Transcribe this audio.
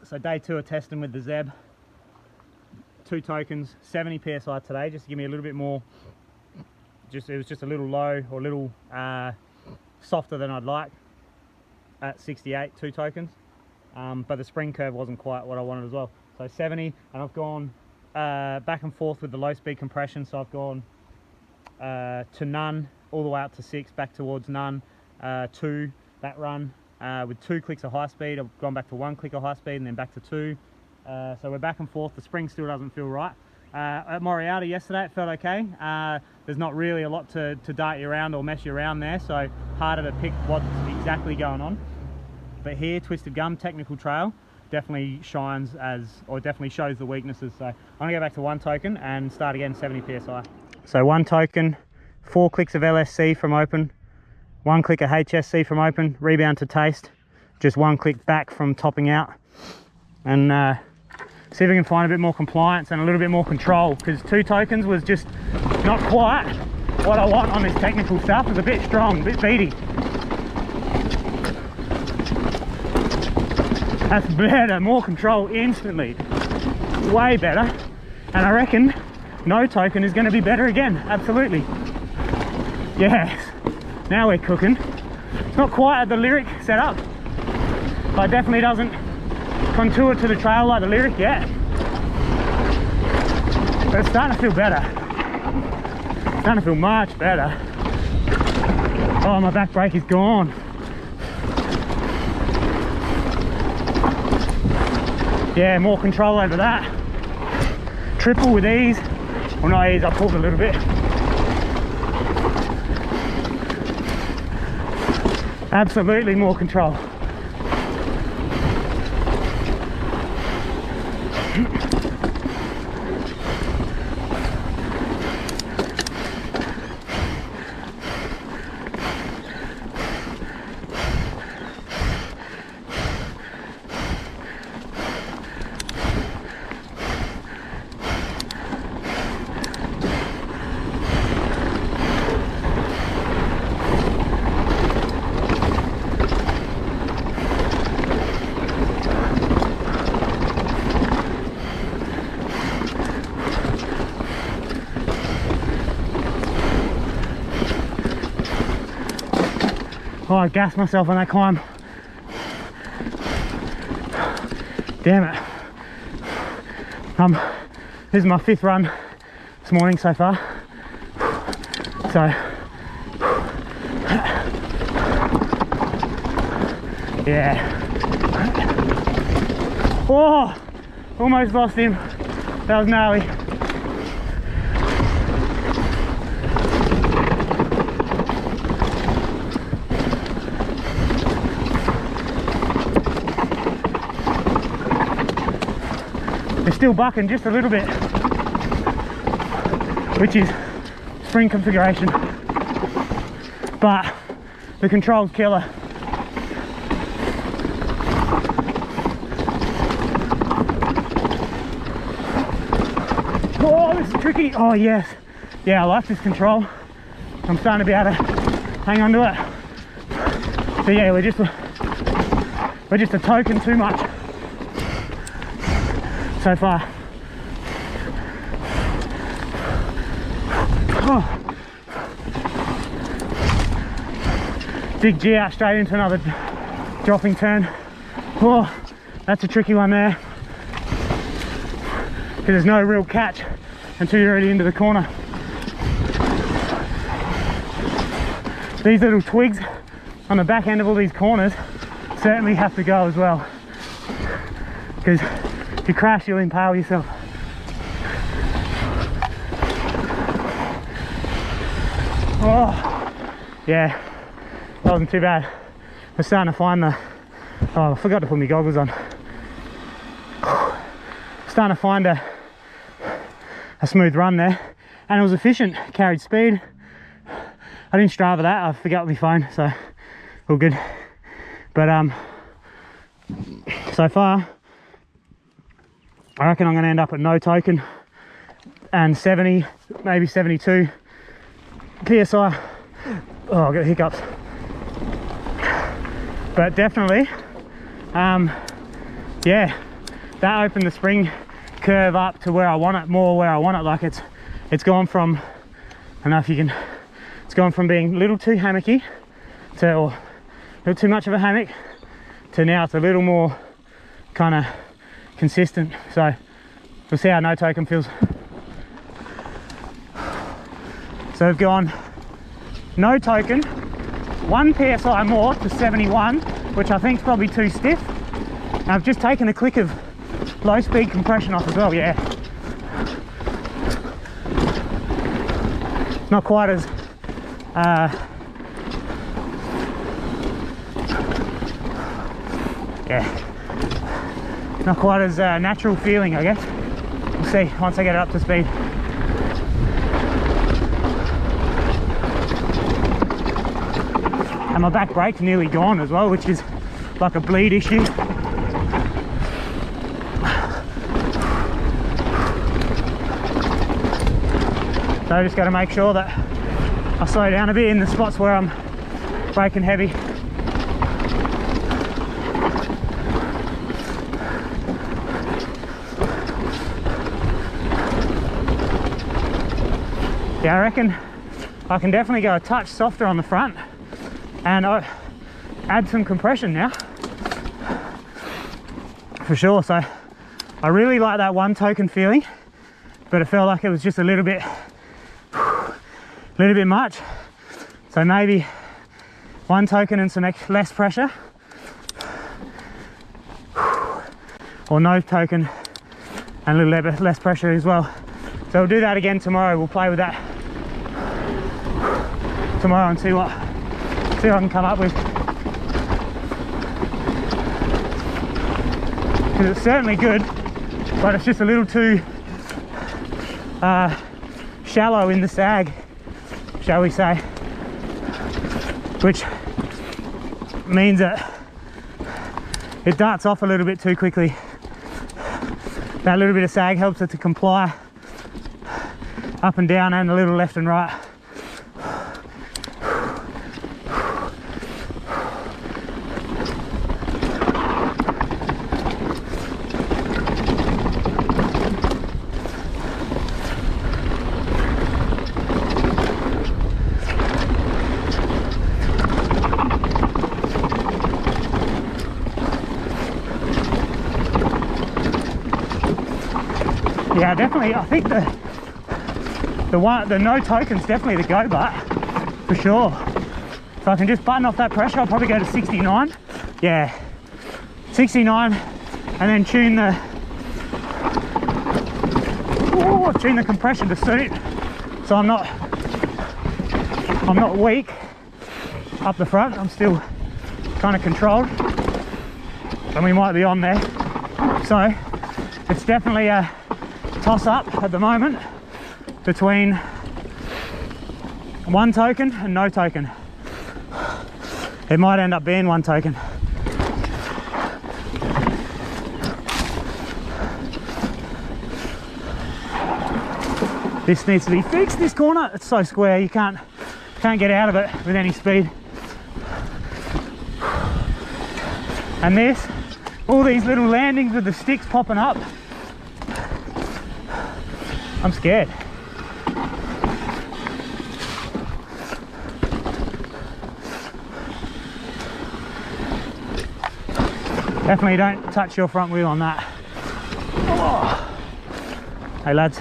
So day 2 of testing with the ZEB. 2 tokens, 70 psi today, just to give me a little bit more. It was just a little low or a little softer than I'd like at 68, 2 tokens. But the spring curve wasn't quite what I wanted as well. So 70, and I've gone back and forth with the low speed compression. So I've gone to none, all the way up to 6, back towards none, 2, that run. With 2 clicks of high speed, I've gone back to 1 click of high speed and then back to 2. So we're back and forth. The spring still doesn't feel right. At Moriarty yesterday, it felt okay. There's not really a lot to dart you around or mess you around there, so harder to pick what's exactly going on. But here, Twisted Gum Technical Trail definitely shines as, or definitely shows the weaknesses. So I'm gonna go back to 1 token and start again 70 psi. So 1 token, 4 clicks of LSC from open, 1 click of HSC from open, rebound to taste, just 1 click back from topping out, and see if we can find a bit more compliance and a little bit more control, because 2 tokens was just not quite what I want on this technical stuff. It was a bit strong, a bit beady. That's better, more control instantly, way better. And I reckon no token is going to be better again, absolutely. Yes, now we're cooking. It's not quite at the lyric setup, but it definitely doesn't contour to the trail like the lyric yet. But it's starting to feel better. It's starting to feel much better. Oh, my back brake is gone. Yeah, more control over that. Triple with ease. Well, not ease, I pulled a little bit. Absolutely more control. Oh, I gassed myself on that climb. Damn it. This is my 5th run this morning so far. So, yeah. Oh, almost lost him. That was gnarly. They're still bucking just a little bit, which is spring configuration, but the control's killer. Oh, this is tricky. Oh yes, yeah, I like this control. I'm starting to be able to hang on to it. So yeah, we're just a token too much so far. Oh. Big G out straight into another dropping turn. Oh, that's a tricky one there, because there's no real catch until you're already into the corner. These little twigs on the back end of all these corners certainly have to go as well, because if you crash, you'll impale yourself. Oh, yeah, that wasn't too bad. We're starting to find the... Oh, I forgot to put my goggles on. Starting to find a smooth run there, and it was efficient, carried speed. I didn't Strava that, I forgot my phone, so all good. But so far, I reckon I'm going to end up at no token and 70, maybe 72 psi. Oh, I got hiccups. But definitely, yeah, that opened the spring curve up to where I want it, more where I want it. Like it's gone from, I don't know if you can, it's gone from being a little too hammocky to, or a little too much of a hammock, to now it's a little more kind of consistent. So we'll see how no token feels. So we've gone no token, 1 psi more to 71, which I think is probably too stiff. And I've just taken a click of low speed compression off as well. Yeah, not quite as not quite as natural feeling, I guess. We'll see once I get it up to speed. And my back brake's nearly gone as well, which is like a bleed issue. So I just got to make sure that I slow down a bit in the spots where I'm braking heavy. Yeah, I reckon I can definitely go a touch softer on the front and add some compression now, for sure. So I really like that 1 token feeling, but it felt like it was just a little bit much. So maybe 1 token and some less pressure, or no token and a little bit less pressure as well. So we'll do that again tomorrow. We'll play with that tomorrow and see what I can come up with. Because it's certainly good, but it's just a little too shallow in the sag, shall we say, which means that it darts off a little bit too quickly. That little bit of sag helps it to comply up and down and a little left and right. Yeah, definitely. I think the no token's definitely the go butt, for sure. If I can just button off that pressure, I'll probably go to 69. Yeah, 69, and then tune the compression to suit, so I'm not weak up the front. I'm still kind of controlled, and we might be on there. So it's definitely a toss up at the moment between 1 token and no token. It might end up being 1 token. This needs to be fixed, this corner. It's so square, you can't get out of it with any speed. And this, all these little landings with the sticks popping up, I'm scared. Definitely don't touch your front wheel on that. Oh. Hey lads.